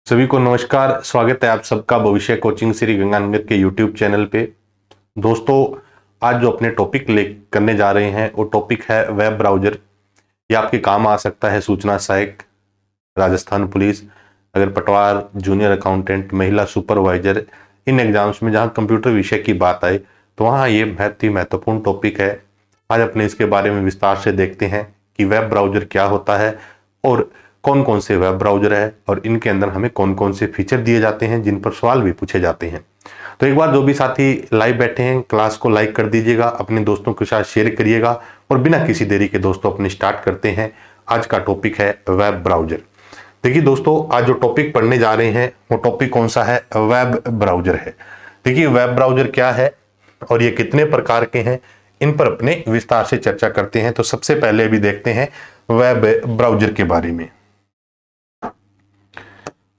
सभी को नमस्कार। स्वागत है आप सबका भविष्य कोचिंग श्री गंगानगर के यूट्यूब चैनल पे। दोस्तों, आज जो अपने टॉपिक ले करने जा रहे हैं वो टॉपिक है वेब ब्राउज़र। ये आपके काम आ सकता है सूचना सहायक, राजस्थान पुलिस, अगर पटवार, जूनियर अकाउंटेंट, महिला सुपरवाइजर, इन एग्जाम्स में जहाँ कंप्यूटर विषय की बात आए तो वहाँ ये बहुत ही महत्वपूर्ण टॉपिक है। आज अपने इसके बारे में विस्तार से देखते हैं कि वेब ब्राउज़र क्या होता है और कौन कौन से वेब ब्राउज़र है और इनके अंदर हमें कौन कौन से फीचर दिए जाते हैं जिन पर सवाल भी पूछे जाते हैं। तो एक बार जो भी साथी लाइव बैठे हैं क्लास को लाइक कर दीजिएगा, अपने दोस्तों के साथ शेयर करिएगा और बिना किसी देरी के दोस्तों अपने स्टार्ट करते हैं। आज का टॉपिक है वेब ब्राउज़र। देखिए दोस्तों, आज जो टॉपिक पढ़ने जा रहे हैं वो टॉपिक कौन सा है? वेब ब्राउज़र है। देखिए वेब ब्राउज़र क्या है और ये कितने प्रकार के हैं, इन पर अपने विस्तार से चर्चा करते हैं। तो सबसे पहले भी देखते हैं वेब ब्राउज़र के बारे में।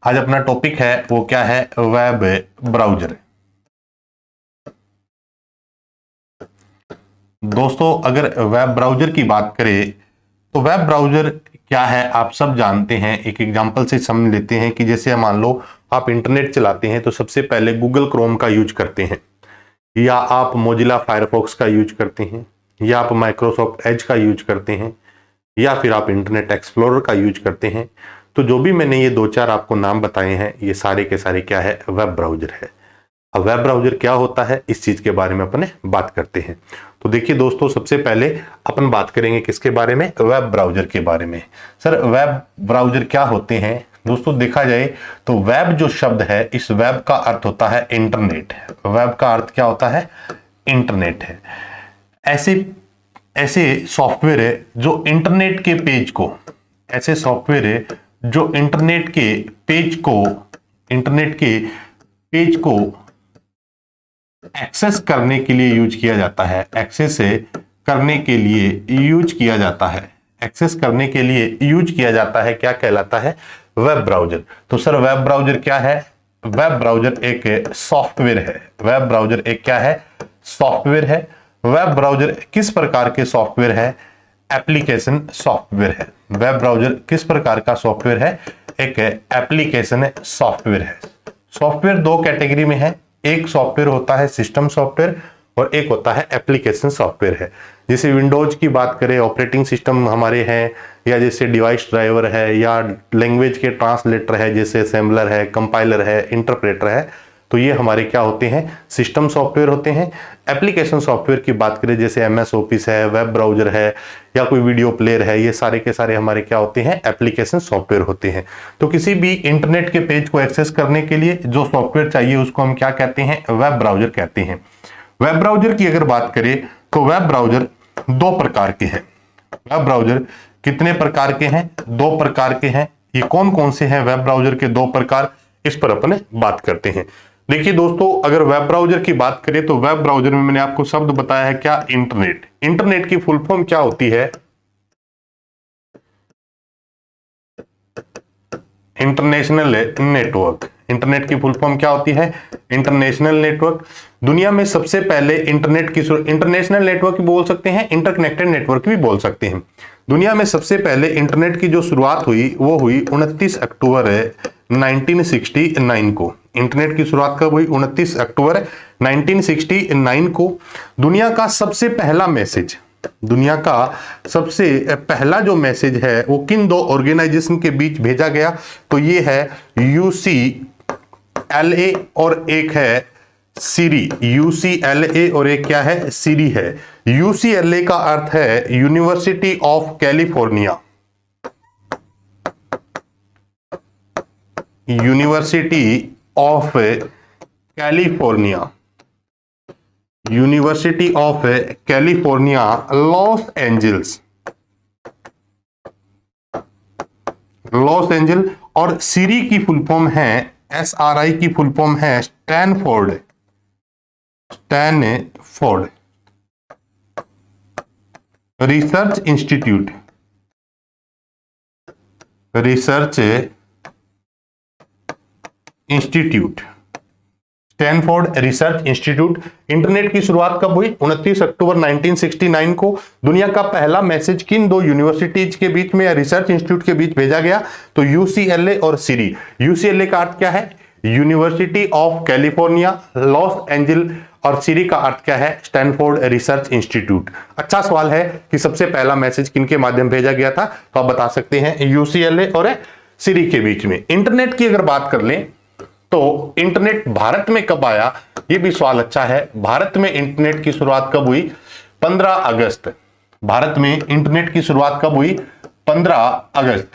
आज अपना टॉपिक है वो क्या है? Web browser. दोस्तों, अगर वेब ब्राउज़र की बात करें तो वेब ब्राउज़र क्या है आप सब जानते हैं। एक एग्जांपल से समझ लेते हैं कि जैसे मान लो आप इंटरनेट चलाते हैं तो सबसे पहले गूगल क्रोम का यूज करते हैं, या आप मोजिला फायरफॉक्स का यूज करते हैं, या आप माइक्रोसॉफ्ट एज का यूज करते हैं, या फिर आप इंटरनेट एक्सप्लोरर का यूज करते हैं। तो जो भी मैंने ये दो चार आपको नाम बताए हैं ये सारे के सारे क्या है? वेब ब्राउज़र है। अब वेब ब्राउज़र क्या होता है इस चीज के बारे में अपन बात करते हैं। तो देखिए दोस्तों, सबसे पहले अपन बात करेंगे किसके बारे में? वेब ब्राउज़र के बारे में। सर वेब ब्राउज़र क्या होते हैं? दोस्तों देखा जाए तो वेब जो शब्द है, इस वेब का अर्थ होता है इंटरनेट। वेब का अर्थ क्या होता है? इंटरनेट है। ऐसे ऐसे सॉफ्टवेयर है जो इंटरनेट के पेज को, ऐसे सॉफ्टवेयर है जो इंटरनेट के पेज को एक्सेस करने के लिए यूज किया जाता है। एक्सेस करने के लिए यूज किया जाता है। एक्सेस करने के लिए यूज किया जाता है। क्या कहलाता है? Web browser. तो सर वेब ब्राउज़र क्या है? वेब ब्राउज़र एक सॉफ्टवेयर है। वेब ब्राउज़र एक क्या है? सॉफ्टवेयर है। वेब ब्राउज़र किस प्रकार के सॉफ्टवेयर है? एप्लीकेशन सॉफ्टवेयर है। वेब ब्राउज़र किस प्रकार का सॉफ्टवेयर है? एक एप्लीकेशन सॉफ्टवेयर है। सॉफ्टवेयर दो कैटेगरी में है। एक सॉफ्टवेयर होता है सिस्टम सॉफ्टवेयर और एक होता है एप्लीकेशन सॉफ्टवेयर है। जैसे विंडोज की बात करें, ऑपरेटिंग सिस्टम हमारे हैं, या जैसे डिवाइस ड्राइवर है, या लैंग्वेज के ट्रांसलेटर है जैसे असेंबलर है, कंपाइलर है, इंटरप्रेटर है, तो ये हमारे क्या होते हैं? सिस्टम सॉफ्टवेयर होते हैं। एप्लीकेशन सॉफ्टवेयर की बात करें जैसे एमएस ऑफिस है, वेब ब्राउज़र है, या कोई वीडियो प्लेयर है, ये सारे के सारे हमारे क्या होते हैं? एप्लीकेशन सॉफ्टवेयर होते हैं। तो किसी भी इंटरनेट के पेज को एक्सेस करने के लिए जो सॉफ्टवेयर चाहिए उसको हम क्या कहते हैं? वेब ब्राउज़र कहते हैं। वेब ब्राउज़र की अगर बात करें तो वेब ब्राउज़र दो प्रकार के हैं। वेब ब्राउज़र कितने प्रकार के हैं? दो प्रकार के हैं। ये कौन कौन से हैं वेब ब्राउज़र के दो प्रकार, इस पर अपन बात करते हैं। देखिए दोस्तों, अगर वेब ब्राउज़र की बात करें तो वेब ब्राउज़र में मैंने आपको शब्द बताया है क्या? इंटरनेट। इंटरनेट की फुल फॉर्म क्या होती है? International network. इंटरनेट की फुल फॉर्म क्या होती है? International network. दुनिया में सबसे पहले इंटरनेशनल नेटवर्क भी बोल सकते हैं, इंटरकनेक्टेड नेटवर्क भी बोल सकते हैं। दुनिया में सबसे पहले इंटरनेट की जो शुरुआत हुई वो हुई 29 अक्टूबर 1969 को। इंटरनेट की शुरुआत कब हुई? 29 अक्टूबर 1969 को। दुनिया का सबसे पहला जो मैसेज है वो किन दो ऑर्गेनाइजेशन के बीच भेजा गया? तो ये है UCLA और एक है सीरी। UCLA और एक क्या है? सीरी है। UCLA का अर्थ है university of California. University of California. University of California Los angel. और सीरी की फुल फॉर्म है, SRI की फुल फॉर्म है Stanford research institute. Stanford research institute. Internet की शुरुआत कब हुई? 29 अक्टूबर 1969 को। दुनिया का पहला मैसेज किन दो यूनिवर्सिटीज के बीच में या रिसर्च इंस्टीट्यूट के बीच भेजा गया? तो यूसीएलए और सीरी। यूसीएलए का अर्थ क्या है? University of California Los angel, और सीरी का अर्थ क्या है? Stanford research institute. अच्छा सवाल है कि सबसे पहला मैसेज किनके माध्यम भेजा गया था, तो आप बता सकते हैं यूसीएलए और सीरी के बीच में। इंटरनेट की अगर बात कर लें तो इंटरनेट भारत में कब आया, यह भी सवाल अच्छा है। भारत में इंटरनेट की शुरुआत कब हुई? 15 अगस्त। भारत में इंटरनेट की शुरुआत कब हुई? 15 अगस्त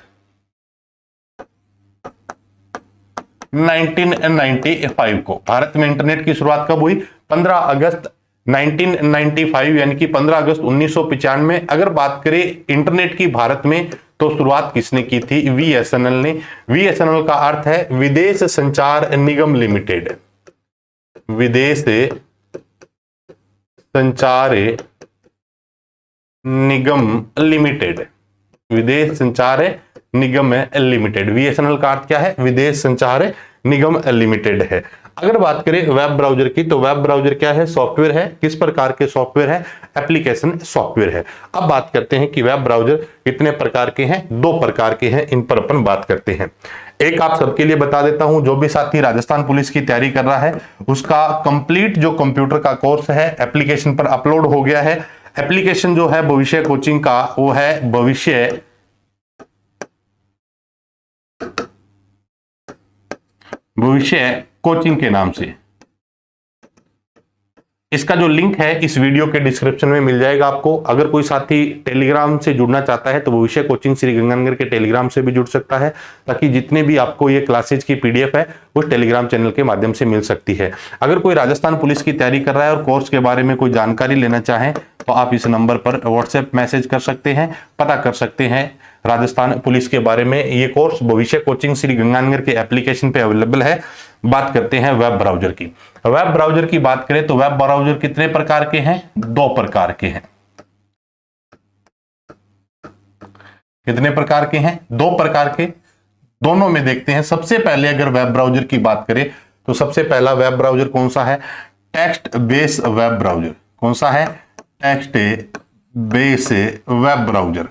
1995 को। भारत में इंटरनेट की शुरुआत कब हुई? 15 अगस्त 1995, यानी कि 15 अगस्त 1995। अगर बात करें इंटरनेट की भारत में, तो शुरुआत किसने की थी? वीएसएनएल ने। वीएसएनएल का अर्थ है विदेश संचार निगम लिमिटेड। विदेश संचार निगम लिमिटेड। विदेश संचार निगम लिमिटेड। वीएसएनएल का अर्थ क्या है? विदेश संचार निगम लिमिटेड है। अगर बात करें वेब ब्राउजर की, तो वेब ब्राउजर क्या है? सॉफ्टवेयर है। किस प्रकार के सॉफ्टवेयर है? एप्लीकेशन सॉफ्टवेयर है। अब बात करते हैं कि वेब ब्राउजर कितने प्रकार के हैं। 2 प्रकार के हैं, इन पर अपन बात करते हैं। एक आप सबके लिए बता देता हूं, जो भी साथी राजस्थान पुलिस की तैयारी कर रहा है उसका कंप्लीट जो कंप्यूटर का कोर्स है एप्लीकेशन पर अपलोड हो गया है। एप्लीकेशन जो है भविष्य कोचिंग का, वो है भविष्य कोचिंग के नाम से। इसका जो लिंक है इस वीडियो के डिस्क्रिप्शन में मिल जाएगा आपको। अगर कोई साथी टेलीग्राम से जुड़ना चाहता है तो भविष्य कोचिंग श्री गंगानगर के टेलीग्राम से भी जुड़ सकता है, ताकि जितने भी आपको ये क्लासेज की पीडीएफ है वो टेलीग्राम चैनल के माध्यम से मिल सकती है। अगर कोई राजस्थान पुलिस की तैयारी कर रहा है और कोर्स के बारे में कोई जानकारी लेना चाहें तो आप इस नंबर पर व्हाट्सएप मैसेज कर सकते हैं, पता कर सकते हैं राजस्थान पुलिस के बारे में। ये कोर्स भविष्य कोचिंग श्री गंगानगर के एप्लीकेशन पे अवेलेबल है। बात करते हैं वेब ब्राउजर की। वेब ब्राउजर की बात करें तो वेब ब्राउजर कितने प्रकार के हैं? 2 प्रकार के हैं। कितने प्रकार के हैं? 2 प्रकार के। दोनों में देखते हैं। सबसे पहले अगर वेब ब्राउजर की बात करें तो सबसे पहला वेब ब्राउजर कौन सा है? Text base web browser. कौन सा है? Text base web browser.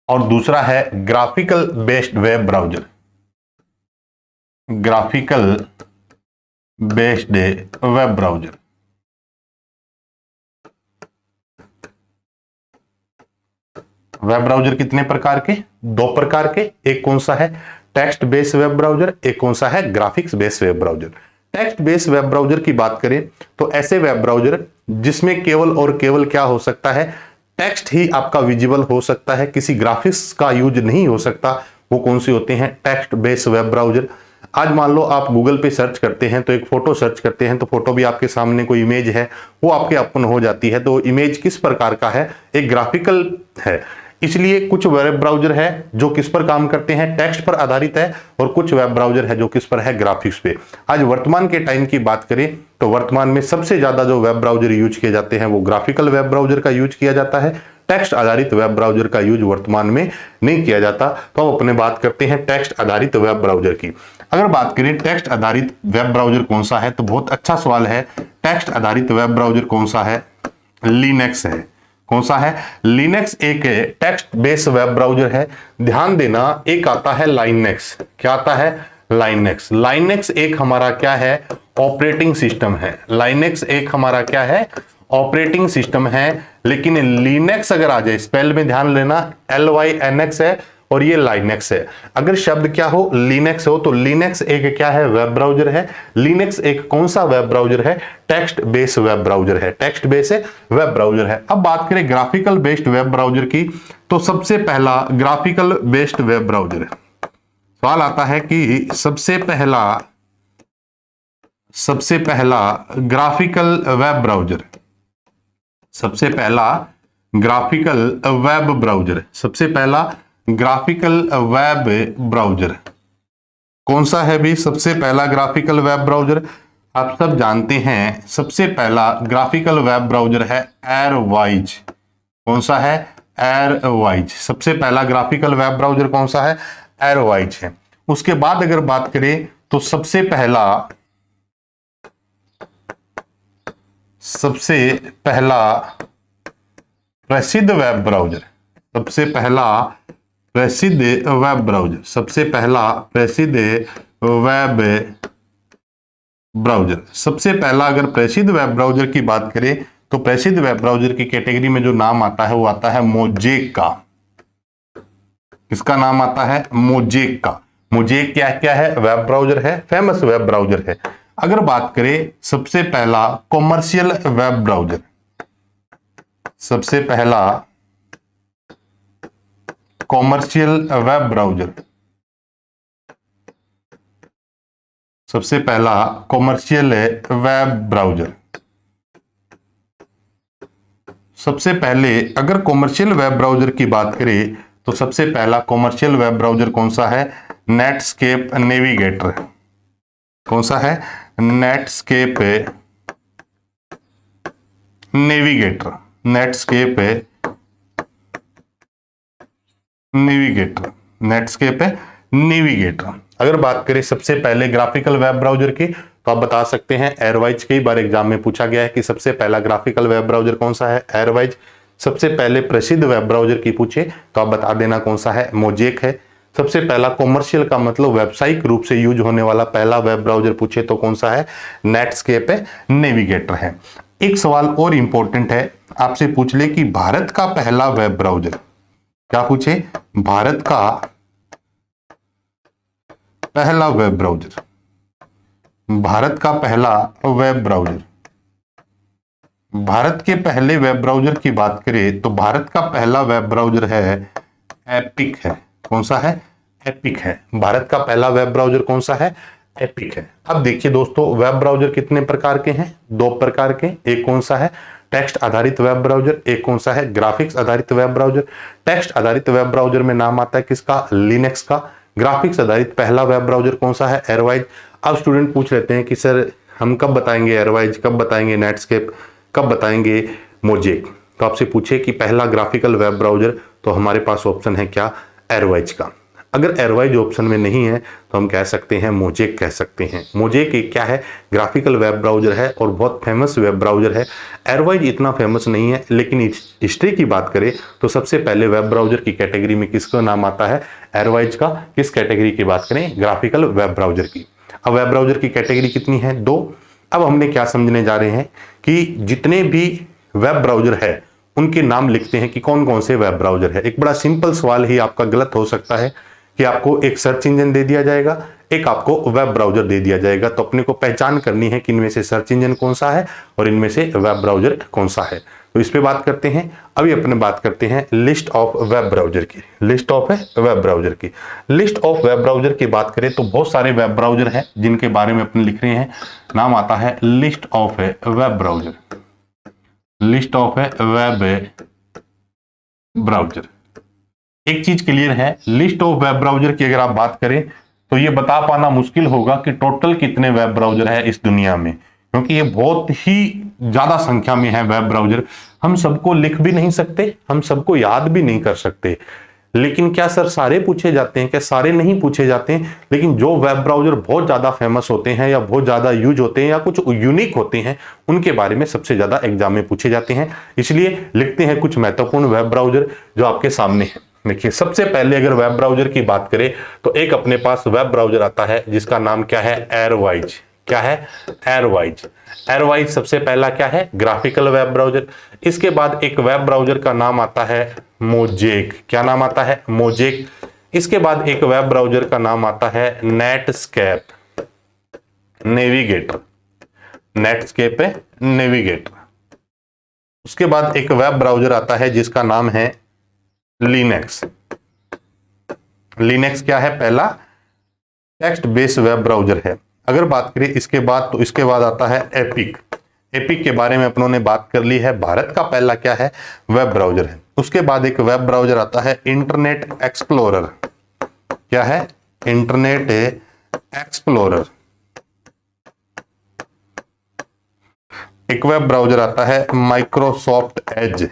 और दूसरा है graphical based web browser. Graphical based web browser. Web browser कितने प्रकार के? 2 प्रकार के। एक कौन सा है? Text based web browser. एक कौन सा है? Graphics based web browser. Text based web browser की बात करें तो ऐसे वेब ब्राउजर जिसमें केवल और केवल क्या हो सकता है? टेक्स्ट ही आपका विजिबल हो सकता है, किसी ग्राफिक्स का यूज नहीं हो सकता। वो कौन से होते हैं? Text based web browser. आज मान लो आप गूगल पे सर्च करते हैं तो एक फोटो सर्च करते हैं तो फोटो भी आपके सामने कोई इमेज है वो आपके ओपन हो जाती है, तो इमेज किस प्रकार का है? एक ग्राफिकल है। इसलिए कुछ वेब ब्राउजर है जो किस पर काम करते हैं? टेक्स्ट पर आधारित है, और कुछ वेब ब्राउजर है जो किस पर है? ग्राफिक्स पे। आज वर्तमान के टाइम की बात करें तो वर्तमान में सबसे ज्यादा जो वेब ब्राउजर यूज किए जाते हैं वो ग्राफिकल वेब ब्राउजर का यूज किया जाता है। टेक्स्ट आधारित वेब ब्राउजर का यूज वर्तमान में नहीं किया जाता। तो अब अपने बात करते हैं टेक्स्ट आधारित वेब ब्राउजर की। अगर बात करें टेक्स्ट आधारित वेब ब्राउजर कौन सा है, तो बहुत अच्छा सवाल है। टेक्स्ट आधारित वेब ब्राउजर कौन सा है? लिनक्स है। कौन सा है? लिनक्स एक टेक्स्ट बेस्ड वेब ब्राउजर है। ध्यान देना, एक आता है लाइनेक्स। क्या आता है? लाइनेक्स। लाइनेक्स एक हमारा क्या है? ऑपरेटिंग सिस्टम है। लाइनेक्स एक हमारा क्या है? ऑपरेटिंग सिस्टम है। लेकिन लिनक्स अगर आ जाए, स्पेल में ध्यान लेना, LYNX है और ये लाइनेक्स है। अगर शब्द क्या हो? लिनक्स हो, तो लिनक्स एक क्या है? वेब ब्राउजर है। लिनक्स एक कौन सा वेब ब्राउजर है? टेक्स्ट बेस्ड वेब ब्राउजर है। टेक्स्ट बेस्ड वेब ब्राउजर है। अब बात करें ग्राफिकल बेस्ड वेब ब्राउजर की, तो सबसे पहला ग्राफिकल बेस्ड वेब ब्राउजर। सवाल आता है कि सबसे पहला ग्राफिकल वेब ब्राउजर, सबसे पहला ग्राफिकल वेब ब्राउजर, सबसे पहला ग्राफिकल वेब ब्राउजर कौन सा है भी? सबसे पहला ग्राफिकल वेब ब्राउजर आप सब जानते हैं, सबसे पहला ग्राफिकल वेब ब्राउजर है एयरवाइज। कौन सा है? एयरवाइज। सबसे पहला ग्राफिकल वेब ब्राउजर कौन सा है? एयरवाइज है। उसके बाद अगर बात करें तो सबसे पहला प्रसिद्ध वेब ब्राउजर, सबसे पहला प्रसिद्ध वेब ब्राउजर, सबसे पहला अगर प्रसिद्ध वेब ब्राउजर की बात करें तो प्रसिद्ध वेब ब्राउजर की कैटेगरी में जो नाम आता है वो आता है मोजेक का। किसका नाम आता है? मोजेक का। मोजेक क्या है? वेब ब्राउजर है, फेमस वेब ब्राउजर है। अगर बात करें सबसे पहला कॉमर्शियल वेब ब्राउजर, सबसे पहला कॉमर्शियल वेब ब्राउजर, सबसे पहला कॉमर्शियल वेब ब्राउजर, सबसे पहले अगर कॉमर्शियल वेब ब्राउजर की बात करें तो सबसे पहला कॉमर्शियल वेब ब्राउजर कौन सा है? Netscape navigator. कौन सा है? Netscape navigator. Netscape navigator, Netscape navigator. अगर बात करें सबसे पहले ग्राफिकल वेब ब्राउजर की तो आप बता सकते हैं एयरवाइज। कई बार एग्जाम में पूछा गया है कि सबसे पहला ग्राफिकल वेब ब्राउजर कौन सा है? एयरवाइज। सबसे पहले प्रसिद्ध वेब ब्राउजर की पूछे तो आप बता देना कौन सा है? मोजेक है। सबसे पहला कॉमर्शियल का मतलब व्यावसायिक रूप से यूज होने वाला पहला वेब ब्राउजर पूछे तो कौन सा है? नेटस्केप नेविगेटर है। एक सवाल और इंपॉर्टेंट है, आपसे पूछ ले कि भारत का पहला वेब ब्राउजर, क्या पूछे? भारत का पहला वेब ब्राउजर, भारत का पहला वेब ब्राउजर। भारत के पहले वेब ब्राउजर की बात करें तो भारत का पहला वेब ब्राउजर है एपिक है। कौन सा है? एपिक है। भारत का पहला वेब ब्राउजर कौन सा है? एपिक है। अब देखिए दोस्तों, वेब ब्राउजर कितने प्रकार के हैं? दो प्रकार के। एक कौन सा है? टेक्स्ट आधारित वेब ब्राउजर। एक कौन सा है? ग्राफिक्स आधारित वेब ब्राउजर। टेक्स्ट आधारित वेब ब्राउजर में नाम आता है किसका? लिनक्स का। ग्राफिक्स आधारित पहला वेब ब्राउजर कौन सा है? एयरवाइज। अब स्टूडेंट पूछ लेते हैं कि सर हम कब बताएंगे एयरवाइज, कब बताएंगे नेटस्केप, कब बताएंगे मोजेक? तो आपसे पूछे कि पहला ग्राफिकल वेब ब्राउजर तो हमारे पास ऑप्शन है क्या? एयरवाइज का। अगर एयरवाइज ऑप्शन में नहीं है तो हम कह सकते हैं मोजेक कह सकते हैं। मोजेक एक क्या है? ग्राफिकल वेब ब्राउजर है और बहुत फेमस वेब ब्राउजर है। एयरवाइज इतना फेमस नहीं है, लेकिन हिस्ट्री की बात करें तो सबसे पहले वेब ब्राउजर की कैटेगरी में किसका नाम आता है? एयरवाइज का। किस कैटेगरी की बात करें? ग्राफिकल वेब ब्राउजर की। अब वेब ब्राउजर की कैटेगरी कितनी है? दो। अब हमने क्या समझने जा रहे हैं कि जितने भी वेब ब्राउजर है उनके नाम लिखते हैं कि कौन कौन से वेब ब्राउजर है। एक बड़ा सिंपल सवाल ही आपका गलत हो सकता है कि आपको एक सर्च इंजन दे दिया जाएगा, एक आपको वेब ब्राउजर दे दिया जाएगा, तो अपने को पहचान करनी है कि इनमें से सर्च इंजन कौन सा है और इनमें से वेब ब्राउजर कौन सा है। तो इस पे बात करते हैं। अभी अपने बात करते हैं लिस्ट ऑफ वेब ब्राउजर की। लिस्ट ऑफ वेब ब्राउजर की। लिस्ट ऑफ वेब ब्राउजर की बात करें तो बहुत सारे वेब ब्राउजर हैं जिनके बारे में अपने लिख रहे हैं। नाम आता है list of web browser. List of web browser. एक चीज क्लियर है, लिस्ट ऑफ वेब ब्राउजर की अगर आप बात करें तो ये बता पाना मुश्किल होगा कि टोटल कितने वेब ब्राउजर है इस दुनिया में, क्योंकि ये बहुत ही ज्यादा संख्या में है वेब ब्राउजर। हम सबको लिख भी नहीं सकते, हम सबको याद भी नहीं कर सकते। लेकिन क्या सर सारे पूछे जाते हैं? क्या सारे नहीं पूछे जाते हैं, लेकिन जो वेब ब्राउजर बहुत ज्यादा फेमस होते हैं या बहुत ज्यादा यूज होते हैं या कुछ यूनिक होते हैं उनके बारे में सबसे ज्यादा एग्जाम में पूछे जाते हैं। इसलिए लिखते हैं कुछ महत्वपूर्ण वेब ब्राउजर जो आपके सामने है। देखिए, सबसे पहले अगर वेब ब्राउजर की बात करें तो एक अपने पास वेब ब्राउजर आता है जिसका नाम क्या है? एयरवाइज। क्या है? एयरवाइज। एयरवाइज सबसे पहला क्या है? Graphical web browser. इसके बाद एक वेब ब्राउजर का नाम आता है मोजेक। क्या नाम आता है? मोजेक। इसके बाद एक वेब ब्राउजर का नाम आता है नेटस्केप नेविगेटर। Netscape navigator. उसके बाद एक वेब ब्राउजर आता है जिसका नाम है लिनक्स। लिनक्स क्या है? पहला टेक्स्ट बेस्ड वेब ब्राउजर है। अगर बात करें इसके बाद तो इसके बाद आता है एपिक। एपिक के बारे में अपनों ने बात कर ली है, भारत का पहला क्या है? वेब ब्राउजर है। उसके बाद एक वेब ब्राउजर आता है इंटरनेट एक्सप्लोरर। क्या है? Internet explorer. एक वेब ब्राउजर आता है Microsoft Edge.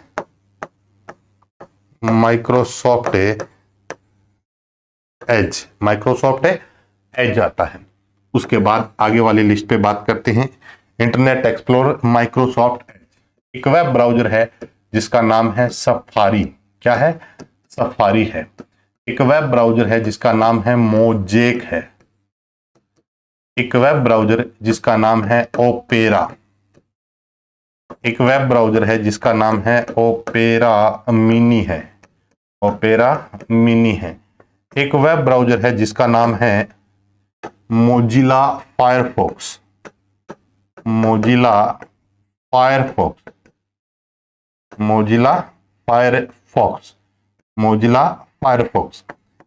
Microsoft Edge, Microsoft Edge आता है। उसके बाद आगे वाली लिस्ट पे बात करते हैं। Internet explorer, Microsoft Edge. एक वेब ब्राउजर है जिसका नाम है सफारी। क्या है? सफारी है। एक वेब ब्राउजर है जिसका नाम है मोजेक है। एक वेब ब्राउजर जिसका नाम है ओपेरा। एक वेब ब्राउजर है जिसका नाम है ओपेरा मिनी है। ओपेरा मिनी है। एक वेब ब्राउजर है जिसका नाम है Mozilla Firefox. Mozilla Firefox. Mozilla Firefox. Mozilla Firefox.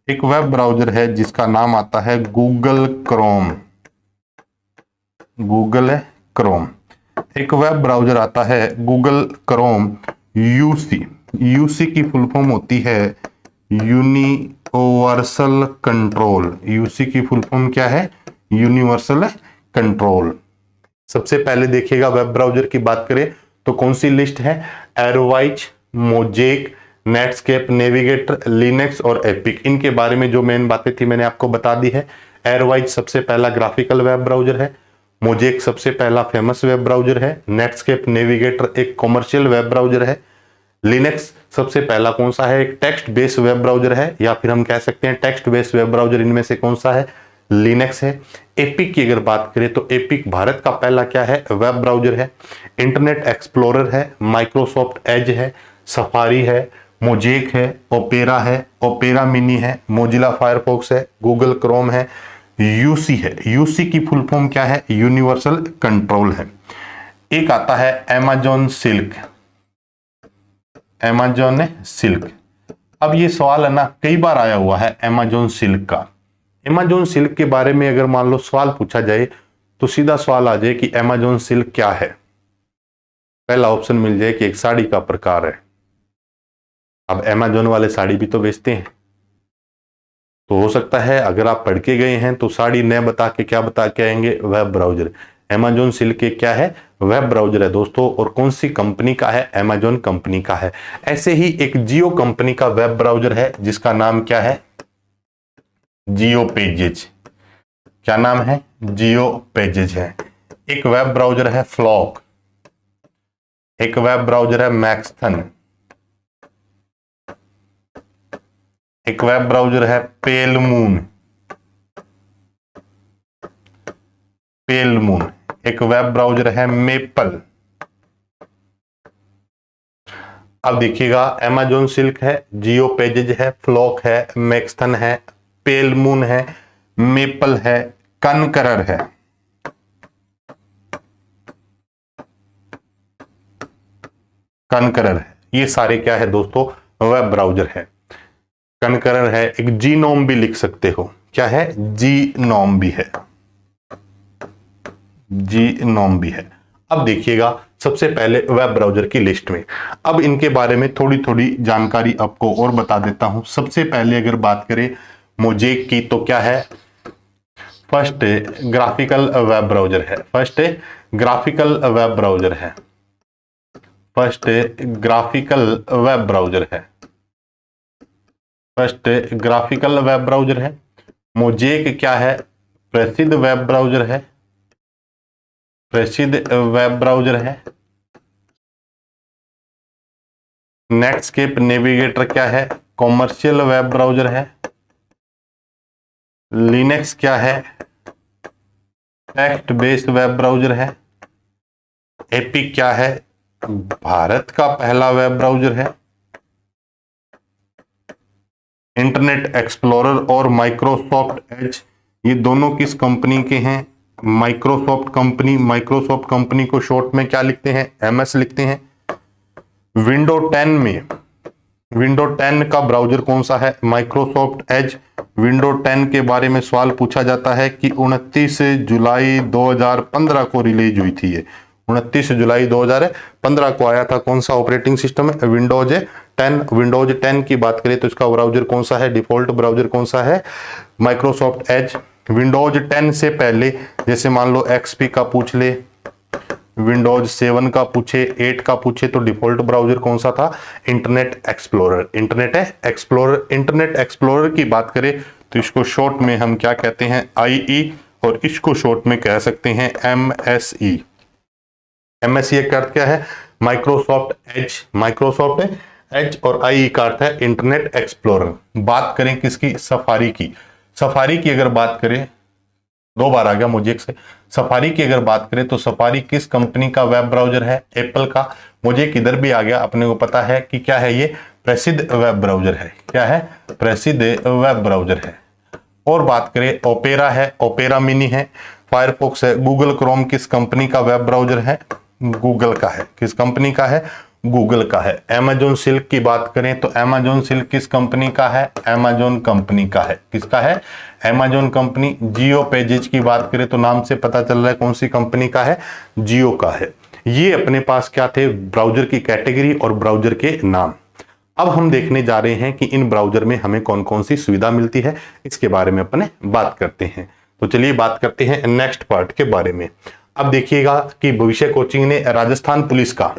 एक वेब ब्राउजर है जिसका नाम आता है गूगल क्रोम। Google Chrome. एक वेब ब्राउजर आता है गूगल क्रोम यूसी। यूसी की फुल फॉर्म होती है यूनिवर्सल कंट्रोल। यूसी की फुल फॉर्म क्या है? Universal control. सबसे पहले देखिएगा वेब ब्राउजर की बात करें तो कौन सी लिस्ट है? एरोवाइज, मोजेक, नेटस्केप नेविगेटर, लिनक्स और एपिक। इनके बारे में जो मेन बातें थी मैंने आपको बता दी है। एरोवाइज सबसे पहला ग्राफिकल वेब ब्राउजर है। मोजेक सबसे पहला फेमस वेब ब्राउजर है। नेटस्केप नेविगेटर एक कॉमर्शियल वेब ब्राउजर है। लिनक्स सबसे पहला कौन सा है? एक टेक्स्ट बेस्ड वेब ब्राउजर है, या फिर हम कह सकते हैं टेक्स्ट बेस्ड वेब ब्राउजर। इनमें से कौन सा है? लिनक्स है। एपिक की अगर बात करें तो एपिक भारत का पहला क्या है? वेब ब्राउजर है। इंटरनेट एक्सप्लोरर है, माइक्रोसॉफ्ट एज है, सफारी है, मोजेक है, ओपेरा है, ओपेरा मिनी है, मोजिला फायरफॉक्स है, गूगल क्रोम है, यूसी है। यूसी की फुल फॉर्म क्या है? यूनिवर्सल कंट्रोल है। एक आता है अमेज़न सिल्क। Amazon silk. अब ये सवाल है ना, कई बार आया हुआ है अमेज़न सिल्क का। अमेज़न सिल्क के बारे में अगर मान लो सवाल पूछा जाए तो सीधा सवाल आ जाए कि अमेज़न सिल्क क्या है। पहला ऑप्शन मिल जाए कि एक साड़ी का प्रकार है। अब अमेज़न वाले साड़ी भी तो बेचते हैं, तो हो सकता है अगर आप पढ़ के गए हैं तो साड़ी न बता के क्या बता के आएंगे? Web browser. अमेज़न सिल्क के क्या है? वेब ब्राउजर है दोस्तों। और कौन सी कंपनी का है? अमेज़न कंपनी का है। ऐसे ही एक जियो कंपनी का वेब ब्राउजर है जिसका नाम क्या है? जियो पेजेज। क्या नाम है? जियो पेजेज है। एक वेब ब्राउजर है फ्लॉक। एक वेब ब्राउजर है मैक्सथन। एक वेब ब्राउजर है पेलमून। पेलमून। एक वेब ब्राउजर है मेपल। अब देखिएगा, अमेज़न सिल्क है, जियो पेजेज है, फ्लॉक है, मैक्सथन है, पेलमून है, मेपल है, कनकरर है। कनकरर है। ये सारे क्या है दोस्तों? वेब ब्राउजर है। कनकरर है, एक जीनोम भी लिख सकते हो। क्या है? जीनोम भी है। जीनोम भी है। अब देखिएगा सबसे पहले वेब ब्राउजर की लिस्ट में, अब इनके बारे में थोड़ी थोड़ी जानकारी आपको और बता देता हूं। सबसे पहले अगर बात करें मोजेक की तो क्या है? फर्स्ट ग्राफिकल वेब ब्राउजर है। फर्स्ट ग्राफिकल वेब ब्राउजर है। फर्स्ट ग्राफिकल वेब ब्राउजर है। फर्स्ट ग्राफिकल वेब ब्राउजर है। मोजेक क्या है? प्रसिद्ध वेब ब्राउजर है। प्रसिद्ध वेब ब्राउजर है। नेटस्केप नेविगेटर क्या है? कॉमर्शियल वेब ब्राउजर है। लिनक्स क्या है? टेक्स्ट बेस्ड वेब ब्राउजर है। एपिक क्या है? भारत का पहला वेब ब्राउजर है। इंटरनेट एक्सप्लोरर और माइक्रोसॉफ्ट एज, ये दोनों किस कंपनी के हैं? Microsoft company. माइक्रोसॉफ्ट कंपनी को शॉर्ट में क्या लिखते हैं? एमएस लिखते हैं। विंडो 10 में, विंडो 10 का ब्राउजर कौन सा है? Microsoft Edge. विंडो 10 के बारे में सवाल पूछा जाता है कि 29 जुलाई 2015 को रिलीज हुई थी। ये 29 जुलाई 2015 को आया था। कौन सा ऑपरेटिंग सिस्टम है? विंडोज 10। विंडोज 10 की बात करें तो इसका ब्राउजर कौन सा है? डिफॉल्ट ब्राउजर कौन सा है? Microsoft Edge. विंडोज 10 से पहले जैसे मान लो एक्सपी का पूछ ले, विंडोज 7 का पूछे, 8 का पूछे, तो डिफॉल्ट ब्राउजर कौन सा था? Internet explorer. Internet explorer. Internet explorer की बात करें तो इसको शॉर्ट में हम क्या कहते हैं, IE, और इसको शॉर्ट में कह सकते हैं MSE। MSE का अर्थ क्या है, माइक्रोसॉफ्ट एज, और IE का अर्थ है इंटरनेट एक्सप्लोरर। बात करें किसकी, सफारी की। सफारी की अगर बात करें, 2 बार आ गया मोजेक से। सफारी की अगर बात करें तो सफारी किस कंपनी का वेब ब्राउजर है, एप्पल का। मोजेक इधर भी आ गया, अपने को पता है कि क्या है, ये प्रसिद्ध वेब ब्राउजर है। क्या है, प्रसिद्ध वेब ब्राउजर है। और बात करें ओपेरा है, ओपेरा मिनी है, फायरफॉक्स है। गूगल क्रोम किस कंपनी का वेब ब्राउजर है, गूगल का है। किस कंपनी का है, गूगल का है। अमेजॉन सिल्क की बात करें तो अमेजॉन सिल्क किस कंपनी का है, अमेजॉन कंपनी का है। किसका है, अमेजॉन कंपनी। जियो पेजेस की बात करें तो नाम से पता चल रहा है कौन सी कंपनी का है, जियो का है। ये अपने पास क्या थे, ब्राउजर की कैटेगरी और ब्राउजर के नाम। अब हम देखने जा रहे हैं कि इन ब्राउजर में हमें कौन कौन सी सुविधा मिलती है, इसके बारे में अपने बात करते हैं। तो चलिए बात करते हैं नेक्स्ट पार्ट के बारे में। अब देखिएगा कि भविष्य कोचिंग ने राजस्थान पुलिस का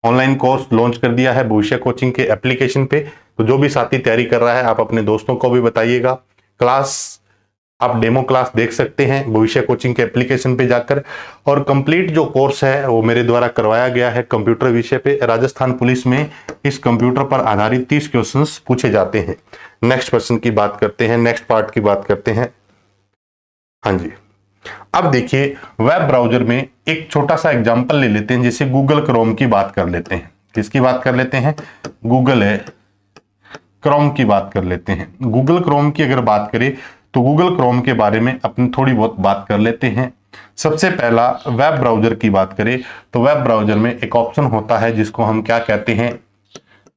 ऑनलाइन कोर्स लॉन्च कर दिया है भविष्य कोचिंग के एप्लीकेशन पे। तो जो भी साथी तैयारी कर रहा है आप अपने दोस्तों को भी बताइएगा। क्लास, आप डेमो क्लास देख सकते हैं भविष्य कोचिंग के एप्लीकेशन पे जाकर। और कंप्लीट जो कोर्स है वो मेरे द्वारा करवाया गया है कंप्यूटर विषय पे। राजस्थान पुलिस में इस कंप्यूटर पर आधारित 30 क्वेश्चंस पूछे जाते हैं। नेक्स्ट क्वेश्चन की बात करते हैं, नेक्स्ट पार्ट की बात करते हैं। हाँ जी, अब देखिए वेब ब्राउजर में एक छोटा सा एग्जांपल ले लेते हैं, जैसे गूगल क्रोम की बात कर लेते हैं। किसकी बात कर लेते हैं, गूगल है क्रोम की बात कर लेते हैं। गूगल क्रोम की अगर बात करें तो गूगल क्रोम के बारे में अपनी थोड़ी बहुत बात कर लेते हैं। सबसे पहला वेब ब्राउजर की बात करें तो वेब ब्राउजर में एक ऑप्शन होता है जिसको हम क्या कहते हैं,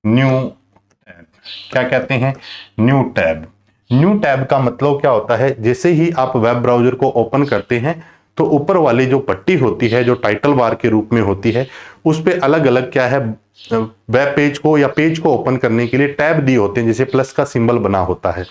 न्यू टैब। क्या कहते हैं, न्यू टैब। न्यू टैब का मतलब क्या होता है, जैसे ही आप वेब ब्राउजर को ओपन करते हैं तो ऊपर वाली जो पट्टी होती है, जो टाइटल बार के रूप में होती है, उस पे अलग अलग क्या है, वेब पेज को या पेज को ओपन करने के लिए टैब दिए होते हैं, जैसे प्लस का सिंबल बना होता है।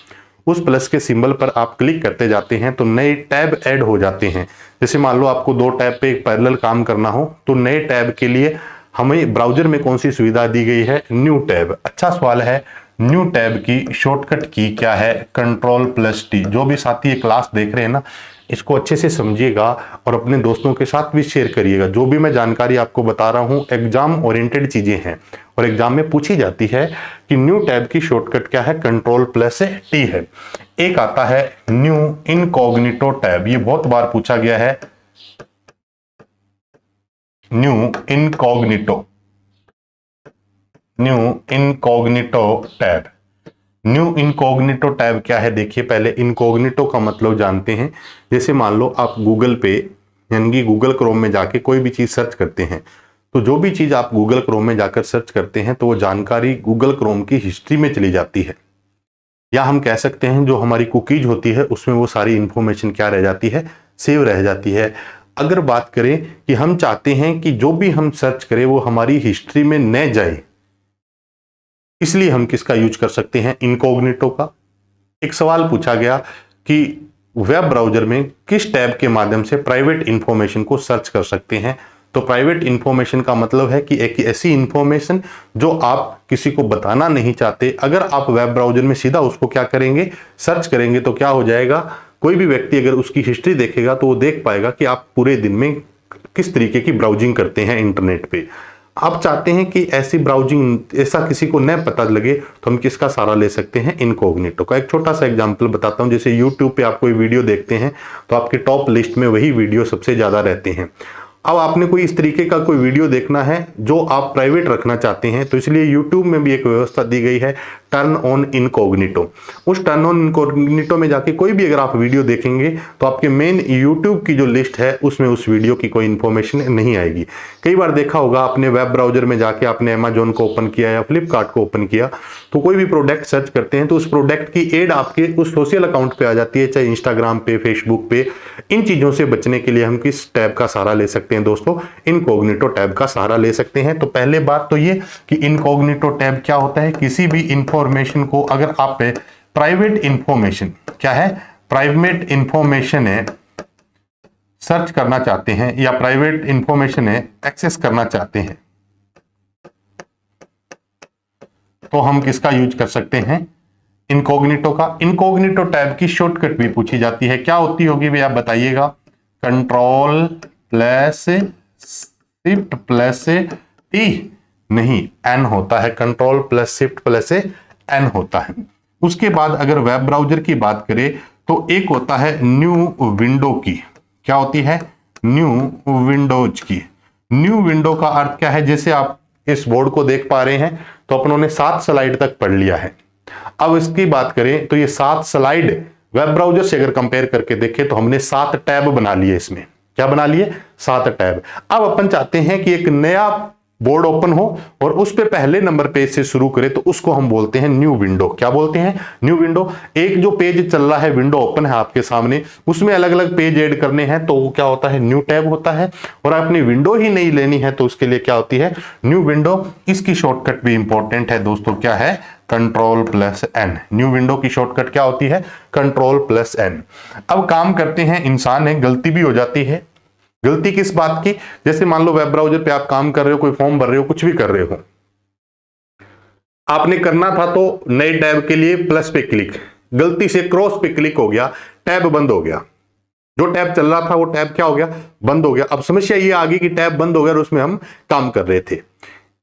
उस प्लस के सिंबल पर आप क्लिक करते जाते हैं तो नए टैब ऐड हो जाते हैं। जैसे मान लो आपको 2 टैब पे एक पैरेलल काम करना हो तो नए टैब के लिए हमें ब्राउजर में कौन सी सुविधा दी गई है, न्यू टैब। अच्छा सवाल है, न्यू टैब की शॉर्टकट की क्या है, Ctrl+T। जो भी साथी ये क्लास देख रहे हैं ना, इसको अच्छे से समझिएगा और अपने दोस्तों के साथ भी शेयर करिएगा। जो भी मैं जानकारी आपको बता रहा हूं एग्जाम ओरिएंटेड चीजें हैं और एग्जाम में पूछी जाती है कि न्यू टैब की शॉर्टकट क्या है, Ctrl+T है। एक आता है न्यू इनकॉग्निटो टैब, ये बहुत बार पूछा गया है, new incognito tab. New incognito tab क्या है, देखिए पहले इनकॉग्निटो का मतलब जानते हैं। जैसे मान लो आप गूगल पे यानी कि गूगल क्रोम में जाके कोई भी चीज सर्च करते हैं, तो जो भी चीज आप गूगल क्रोम में जाकर सर्च करते हैं तो वो जानकारी गूगल क्रोम की हिस्ट्री में चली जाती है, या हम कह सकते हैं जो हमारी कुकीज होती है उसमें वो सारी इंफॉर्मेशन क्या रह जाती है, सेव रह जाती है। अगर बात करें कि हम चाहते हैं कि जो भी हम सर्च करें वो हमारी हिस्ट्री में न जाए, इसलिए हम किसका यूज कर सकते हैं, इनकॉग्निटो का। एक सवाल पूछा गया कि वेब ब्राउजर में किस टैब के माध्यम से प्राइवेट इंफॉर्मेशन को सर्च कर सकते हैं। तो प्राइवेट इंफॉर्मेशन का मतलब है कि एक ऐसी इंफॉर्मेशन जो आप किसी को बताना नहीं चाहते, अगर आप वेब ब्राउजर में सीधा उसको क्या करेंगे, सर्च करेंगे, तो क्या हो जाएगा, कोई भी व्यक्ति अगर उसकी हिस्ट्री देखेगा तो वो देख पाएगा कि आप पूरे दिन में किस तरीके की ब्राउजिंग करते हैं इंटरनेट पे। आप चाहते हैं कि ऐसी ब्राउजिंग ऐसा किसी को न पता लगे, तो हम किसका सहारा ले सकते हैं, इनकॉग्निटो का। एक छोटा सा एग्जांपल बताता हूं, जैसे YouTube पे आप कोई वीडियो देखते हैं तो आपके टॉप लिस्ट में वही वीडियो सबसे ज्यादा रहते हैं। अब आपने कोई इस तरीके का कोई वीडियो देखना है जो आप प्राइवेट रखना चाहते हैं, तो इसलिए YouTube में भी एक व्यवस्था दी गई है, टर्न ऑन इनकॉग्निटो। उस टर्न ऑन इनकॉग्निटो में जाके कोई भी अगर आप वीडियो देखेंगे तो आपके मेन YouTube की जो लिस्ट है उसमें उस वीडियो की कोई इंफॉर्मेशन नहीं आएगी। कई बार देखा होगा आपने वेब ब्राउजर में जाके आपने अमेजोन को ओपन किया या फ्लिपकार्ट को ओपन किया, तो कोई भी प्रोडक्ट सर्च करते हैं तो उस प्रोडक्ट की एड आपके उस सोशल अकाउंट पे आ जाती है, चाहे इंस्टाग्राम पे, फेसबुक पे। इन चीजों से बचने के लिए हम किस टैब का सहारा ले सकते हैं दोस्तों, इनकॉग्निटो टैब का सहारा ले सकते हैं। तो पहले बात तो ये कि इनकॉग्निटो टैब क्या होता है, किसी भी इंफॉर्मेशन को अगर आप प्राइवेट इंफॉर्मेशन, क्या है, प्राइवेट इंफॉर्मेशन है, सर्च करना चाहते हैं या प्राइवेट इंफॉर्मेशन है एक्सेस करना चाहते हैं, तो हम किसका यूज कर सकते हैं, इनकॉग्निटो का। इनकॉग्निटो टैब की शॉर्टकट भी पूछी जाती है, क्या होती होगी भैया आप बताइएगा? Control plus shift plus T, नहीं एन होता है, control plus shift plus N होता है। उसके बाद अगर वेब ब्राउजर की बात करें तो एक होता है न्यू विंडो की, क्या होती है? न्यू विंडोज की। न्यू विंडो का अर्थ क्या है? जैसे आप इस बोर्ड को देख पा रहे हैं तो अपनों ने 7 स्लाइड तक पढ़ लिया है। अब इसकी बात करें तो ये 7 स्लाइड वेब ब्राउजर से अगर कंपेयर करके देखें तो हमने 7 टैब बना लिए इसमें। क्या बना लिए? 7 टैब। अब अपन चाहते हैं कि एक नया बोर्ड ओपन हो और उस पे पहले नंबर पेज से शुरू करें तो उसको हम बोलते हैं न्यू विंडो। क्या बोलते हैं? New window. एक जो पेज चल रहा है, विंडो ओपन है आपके सामने, उसमें अलग अलग पेज ऐड करने हैं तो वो क्या होता है? न्यू टैब होता है। और अपनी विंडो ही नहीं लेनी है तो उसके लिए क्या होती है? New window. इसकी शॉर्टकट भी इंपॉर्टेंट है दोस्तों, क्या है? Control plus N. New window की शॉर्टकट क्या होती है? Control plus N. अब काम करते हैं, इंसान है, गलती भी हो जाती है। गलती किस बात की? जैसे मान लो वेब ब्राउजर पे आप काम कर रहे हो, कोई फॉर्म भर रहे हो, कुछ भी कर रहे हो, आपने करना था तो नए टैब के लिए प्लस पे क्लिक, गलती से क्रॉस पे क्लिक हो गया, टैब बंद हो गया। जो टैब चल रहा था वो टैब क्या हो गया? बंद हो गया। अब समस्या ये आ गई कि टैब बंद हो गया और उसमें हम काम कर रहे थे।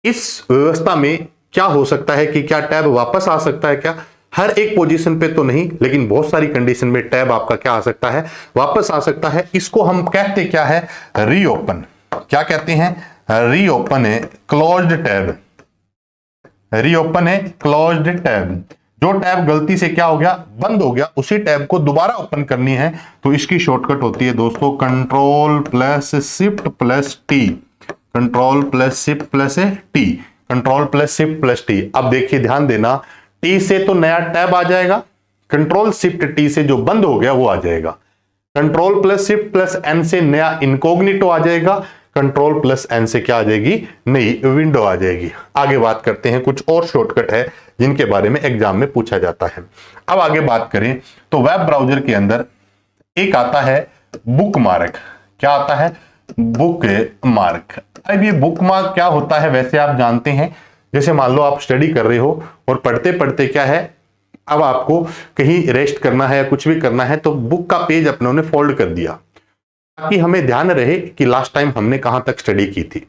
इस व्यवस्था में क्या हो सकता है कि क्या टैब वापस आ सकता है? क्या हर एक पोजीशन पे तो नहीं, लेकिन बहुत सारी कंडीशन में टैब आपका क्या आ सकता है? वापस आ सकता है। इसको हम कहते क्या है? रीओपन। क्या कहते हैं? रीओपन है क्लोज्ड टैब। रीओपन है क्लोज्ड टैब। जो टैब गलती से क्या हो गया? बंद हो गया, उसी टैब को दोबारा ओपन करनी है तो इसकी शॉर्टकट होती है दोस्तों control plus shift plus T. Control plus shift plus T. Control plus shift plus T. अब देखिए ध्यान देना, टी से तो नया टैब आ जाएगा, कंट्रोल शिफ्ट टी से जो बंद हो गया वो आ जाएगा। Control plus shift plus N से नया इनकॉग्निटो आ जाएगा, कंट्रोल प्लस एन से क्या आ जाएगी? नई विंडो आ जाएगी। आगे बात करते हैं, कुछ और शॉर्टकट है जिनके बारे में एग्जाम में पूछा जाता है। अब आगे बात करें तो वेब ब्राउजर के अंदर एक आता है बुक मार्क। क्या आता है? Book mark. अब ये बुक मार्क क्या होता है वैसे आप जानते हैं, जैसे मान लो आप स्टडी कर रहे हो और पढ़ते पढ़ते क्या है, अब आपको कहीं रेस्ट करना है या कुछ भी करना है तो बुक का पेज अपनों ने फोल्ड कर दिया ताकि हमें ध्यान रहे कि लास्ट टाइम हमने कहां तक स्टडी की थी।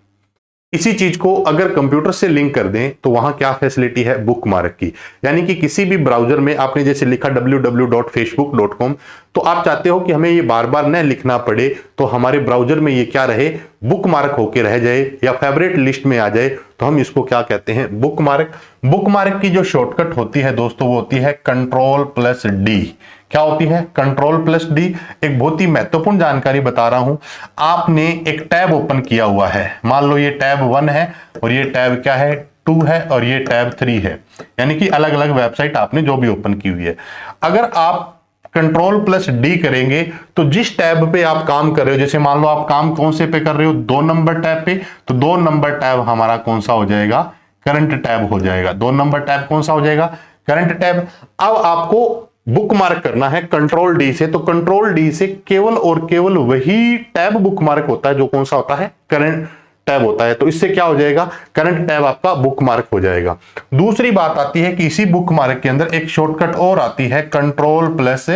इसी चीज को अगर कंप्यूटर से लिंक कर दें तो वहां क्या फैसिलिटी है? बुक मार्क की। यानी कि किसी भी ब्राउजर में आपने जैसे लिखा www.facebook.com, तो आप चाहते हो कि हमें ये बार बार न लिखना पड़े, तो हमारे ब्राउजर में ये क्या रहे? बुक मार्क होके रह जाए या फेवरेट लिस्ट में आ जाए, तो हम इसको क्या कहते हैं? Book mark. बुक मार्क की जो शॉर्टकट होती है दोस्तों वो होती है कंट्रोल प्लस डी। क्या होती है? Control plus D. एक बहुत ही महत्वपूर्ण जानकारी बता रहा हूं, आपने एक टैब ओपन किया हुआ है, मान लो ये टैब 1 है और ये टैब क्या है? 2 है और ये टैब 3 है, यानी कि अलग अलग वेबसाइट आपने जो भी ओपन की हुई है। अगर आप कंट्रोल प्लस डी करेंगे तो जिस टैब पे आप काम कर रहे हो, जैसे मान लो आप काम कौन से पे कर रहे हो? 2 नंबर टैब पे, तो 2 नंबर टैब हमारा कौन सा हो जाएगा? करंट टैब हो जाएगा। 2 नंबर टैब कौन सा हो जाएगा? Current tab. अब आपको बुक मार्क करना है कंट्रोल डी से, तो कंट्रोल डी से केवल और केवल वही टैब बुक मार्क होता है जो कौन सा होता है? करंट टैब होता है। तो इससे क्या हो जाएगा? करंट टैब आपका बुक मार्क हो जाएगा। दूसरी बात आती है कि इसी बुक मार्क के अंदर एक शॉर्टकट और आती है control plus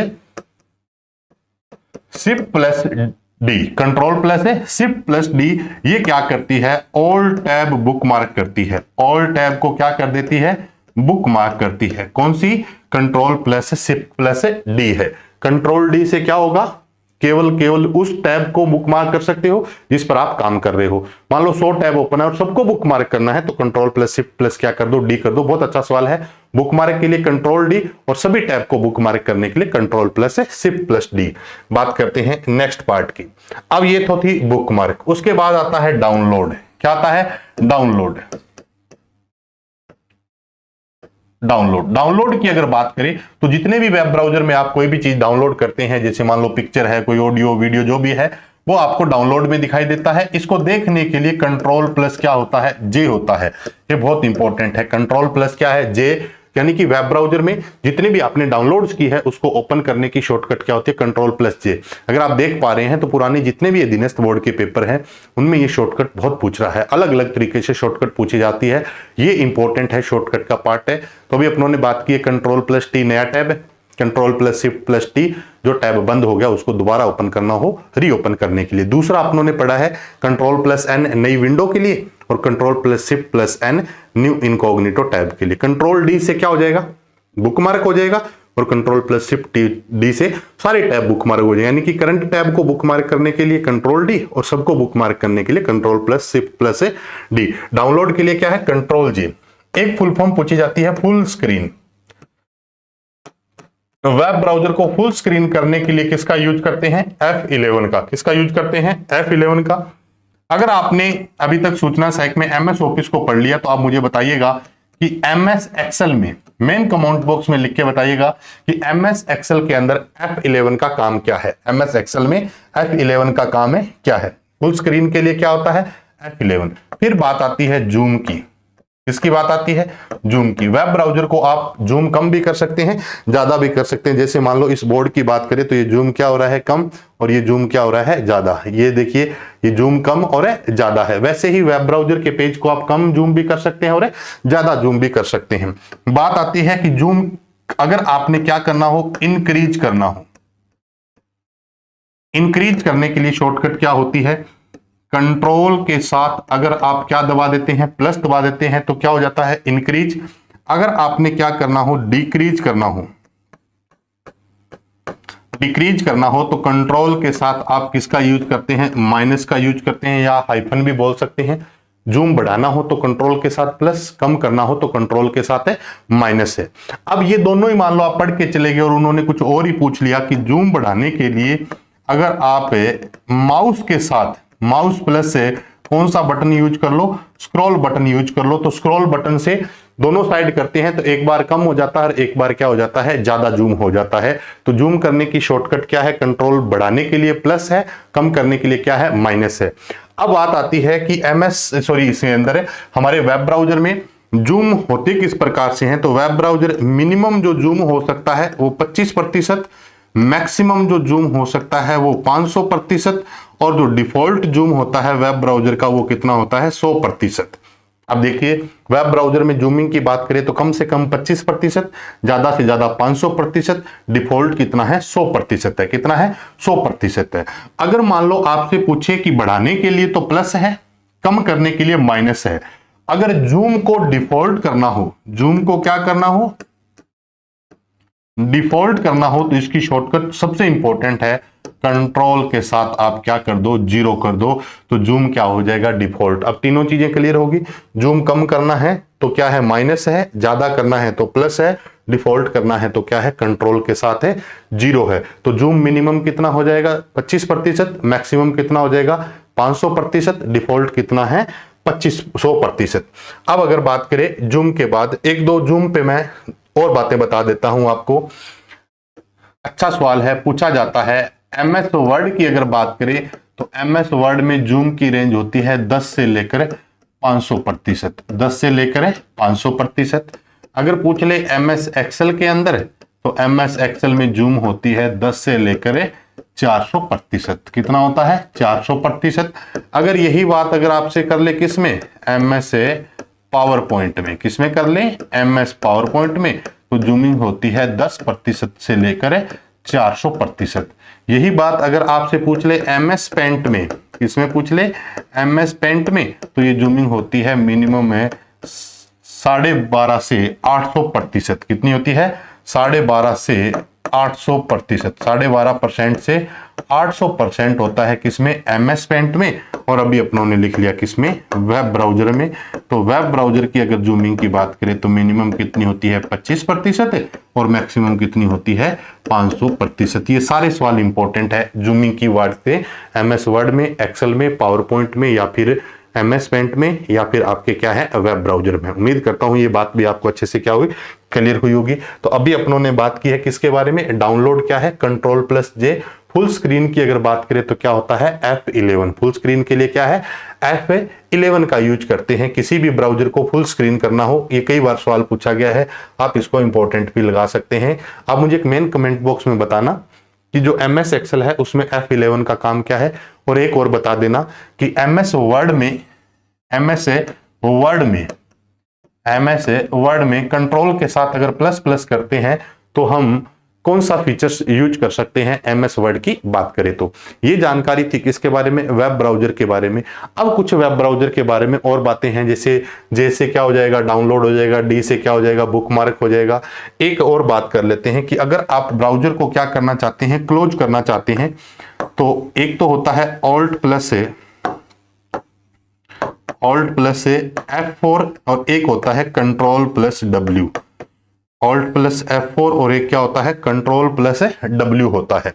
shift plus D. Control plus shift plus D ये क्या करती है? ऑल टैब बुक मार्क करती है। ऑल टैब को क्या कर देती है? बुक मार्क करती है। कौन सी? Control plus shift plus D है। कंट्रोल डी से क्या होगा? केवल उस टैब को बुक मार्क कर सकते हो जिस पर आप काम कर रहे हो। मान लो 100 टैब ओपन है और सबको बुक मार्क करना है तो कंट्रोल प्लस शिफ्ट प्लस क्या कर दो? डी कर दो। बहुत अच्छा सवाल है। बुक मार्क के लिए कंट्रोल डी और सभी टैब को बुक मार्क करने के लिए control plus shift plus D. बात करते हैं नेक्स्ट पार्ट की। अब ये तो थी बुक मार्क। उसके बाद आता है डाउनलोड। क्या आता है? डाउनलोड। डाउनलोड की अगर बात करें तो जितने भी वेब ब्राउजर में आप कोई भी चीज डाउनलोड करते हैं, जैसे मान लो पिक्चर है, कोई ऑडियो वीडियो जो भी है, वो आपको डाउनलोड में दिखाई देता है। इसको देखने के लिए कंट्रोल प्लस क्या होता है? जे होता है। ये बहुत इंपॉर्टेंट है। कंट्रोल प्लस क्या है? जे। यानी कि वेब ब्राउजर में जितने भी आपने डाउनलोड्स की है उसको ओपन करने की शॉर्टकट क्या होती है, Ctrl+J। अगर आप देख पा रहे हैं तो पुराने जितने भी अधीनस्थ बोर्ड के पेपर हैं उनमें ये शॉर्टकट बहुत पूछ रहा है, अलग अलग तरीके से शॉर्टकट पूछी जाती है, ये इंपॉर्टेंट है, शॉर्टकट का पार्ट है। तो अभी अपनों ने बात की है Ctrl+T नया टैब है, Ctrl+Shift+T जो टैब बंद हो गया उसको दोबारा ओपन करना हो, रीओपन करने के लिए। दूसरा अपनों ने पढ़ा है Ctrl+N नई विंडो के लिए और Ctrl+Shift+N न्यू इनकॉग्निटो टैब के लिए। Ctrl+D से क्या हो जाएगा, बुकमार्क हो जाएगा, और Ctrl+Shift+D से सारे टैब बुकमार्क हो जाएगा। यानी कि करंट टैब को बुकमार्क करने के लिए Ctrl+D और सबको बुकमार्क करने के लिए Ctrl+Shift+D। डाउनलोड के लिए क्या है, Ctrl+J। एक फुल फॉर्म पूछी जाती है फुल स्क्रीन। वेब ब्राउजर को फुल स्क्रीन करने के लिए किसका यूज करते हैं, F11 का। किसका यूज करते हैं, F11 का। अगर आपने अभी तक सूचना सहायक में MS ऑफिस को पढ़ लिया तो आप मुझे बताइएगा कि MS एक्सेल में मेन कमेंट बॉक्स में लिख के बताइएगा कि MS एक्सेल के अंदर F11 का काम क्या है। MS एक्सेल में F11 का काम है क्या है, फुल स्क्रीन के लिए क्या होता है, F11। फिर बात आती है जूम की। किसकी बात आती है, जूम की। वेब ब्राउजर को आप जूम कम भी कर सकते हैं, ज्यादा भी कर सकते हैं। जैसे मान लो इस बोर्ड की बात करें तो ये जूम क्या हो रहा है, कम, और ये जूम क्या हो रहा है, ज्यादा। ये देखिए ये जूम कम और ज्यादा है। वैसे ही वेब ब्राउजर के पेज को आप कम जूम भी कर सकते हैं और ज्यादा जूम भी कर सकते हैं। बात आती है कि जूम अगर आपने क्या करना हो, इंक्रीज करना हो। इंक्रीज करने के लिए शॉर्टकट क्या होती है, कंट्रोल के साथ अगर आप क्या दबा देते हैं, प्लस दबा देते हैं तो क्या हो जाता है, इंक्रीज। अगर आपने क्या करना हो, डिक्रीज करना हो, डिक्रीज करना हो तो कंट्रोल के साथ आप किसका यूज करते हैं, माइनस का यूज करते हैं, या हाइफन भी बोल सकते हैं। जूम बढ़ाना हो तो कंट्रोल के साथ प्लस, कम करना हो तो कंट्रोल के साथ है माइनस है। अब ये दोनों ही मान लो आप पढ़ के चले गए और उन्होंने कुछ और ही पूछ लिया कि जूम बढ़ाने के लिए अगर आप माउस के साथ, माउस प्लस से कौन सा बटन यूज कर लो, स्क्रॉल बटन यूज कर लो, तो स्क्रॉल बटन से दोनों साइड करते हैं तो एक बार कम हो जाता है और एक बार क्या हो जाता है, ज्यादा जूम हो जाता है। तो जूम करने की शॉर्टकट क्या है, कंट्रोल बढ़ाने के लिए प्लस है, कम करने के लिए क्या है, माइनस है। अब बात आती है कि इसके अंदर है हमारे वेब ब्राउजर में जूम होते किस प्रकार से हैं। तो वेब ब्राउजर मिनिमम जो जूम हो सकता है वो 25%, मैक्सिमम जो जूम हो सकता है वो 500%, और जो डिफॉल्ट जूम होता है वेब ब्राउजर का वो कितना होता है, 100%। अब देखिए वेब ब्राउजर में जूमिंग की बात करें तो कम से कम 25%, ज्यादा से ज्यादा 500%, डिफॉल्ट कितना है, 100% है। कितना है, 100% है। अगर मान लो आपसे पूछे कि बढ़ाने के लिए तो प्लस है, कम करने के लिए माइनस है। अगर जूम को डिफॉल्ट करना हो, जूम को क्या करना हो, डिफॉल्ट करना हो, तो इसकी शॉर्टकट सबसे इंपॉर्टेंट है, कंट्रोल के साथ आप क्या कर दो, 0 कर दो, तो जूम क्या हो जाएगा, डिफॉल्ट। अब तीनों चीजें क्लियर होगी। जूम कम करना है तो क्या है, माइनस है, ज्यादा करना है तो प्लस है, डिफॉल्ट करना है तो क्या है, कंट्रोल के साथ है, 0 है। तो जूम मिनिमम कितना हो जाएगा, 25%, मैक्सिमम कितना हो जाएगा, 500%, डिफॉल्ट कितना है, 100%। अब अगर बात करें जूम के बाद, एक दो जूम पे मैं और बातें बता देता हूं आपको। अच्छा सवाल है, पूछा जाता है MS वर्ड की अगर बात करें तो MS वर्ड में जूम की रेंज होती है 10 से लेकर 500%, 10 से लेकर 500%। अगर पूछ ले MS एक्सेल के अंदर तो MS एक्सेल में जूम होती है 10 से लेकर 400%। कितना होता है, 400%। अगर यही बात अगर आपसे कर ले किस में, MS पावर पॉइंट में, किसमें कर ले, MS पावर पॉइंट में, तो जूमिंग होती है 10% से लेकर 400%। यही बात अगर आपसे पूछ ले MS पेंट में, इसमें पूछ ले MS पेंट में, तो ये जूमिंग होती है मिनिमम है 12.5 से 800%। कितनी होती है, 12.5 से 800%, 12.5% से 800% होता है किसमें, MS पेंट में। और अभी अपनों ने लिख लिया किसमें, वेब ब्राउजर में। तो वेब ब्राउजर की अगर जूमिंग की बात करें तो मिनिमम कितनी होती है, 25% और मैक्सिमम कितनी होती है, 500%। ये सारे सवाल इंपॉर्टेंट है जूमिंग की वर्ड से, MS वर्ड में, एक्सेल में, पावर पॉइंट में, या फिर MS पेंट में, या फिर आपके क्या है, वेब ब्राउजर में। उम्मीद करता हूं ये बात भी आपको अच्छे से क्या हुई, क्लियर हुई होगी। तो अभी अपनों ने बात की है किसके बारे में, डाउनलोड क्या है, Ctrl+J। फुल स्क्रीन की अगर बात करें तो क्या होता है, F11। फुल स्क्रीन के लिए क्या है, F11 का यूज करते हैं। किसी भी ब्राउजर को फुल स्क्रीन करना हो, ये कई बार सवाल पूछा गया है, आप इसको इंपॉर्टेंट भी लगा सकते हैं। आप मुझे एक मेन कमेंट बॉक्स में बताना कि जो MS एक्सेल है उसमें F11 का काम क्या है। और एक और बता देना कि MS वर्ड में कंट्रोल के साथ अगर प्लस प्लस करते हैं तो हम कौन सा फीचर्स यूज कर सकते हैं MS वर्ड की बात करें तो। ये जानकारी थी किसके बारे में, वेब ब्राउजर के बारे में। अब कुछ वेब ब्राउजर के बारे में और बातें हैं, जैसे क्या हो जाएगा, डाउनलोड हो जाएगा, डी से क्या हो जाएगा, बुकमार्क हो जाएगा। एक और बात कर लेते हैं कि अगर आप ब्राउजर को क्या करना चाहते हैं, क्लोज करना चाहते हैं, तो एक तो होता है Alt+A F4 और एक होता है Ctrl+W। Alt+F4 और एक क्या होता है, Ctrl+W होता है।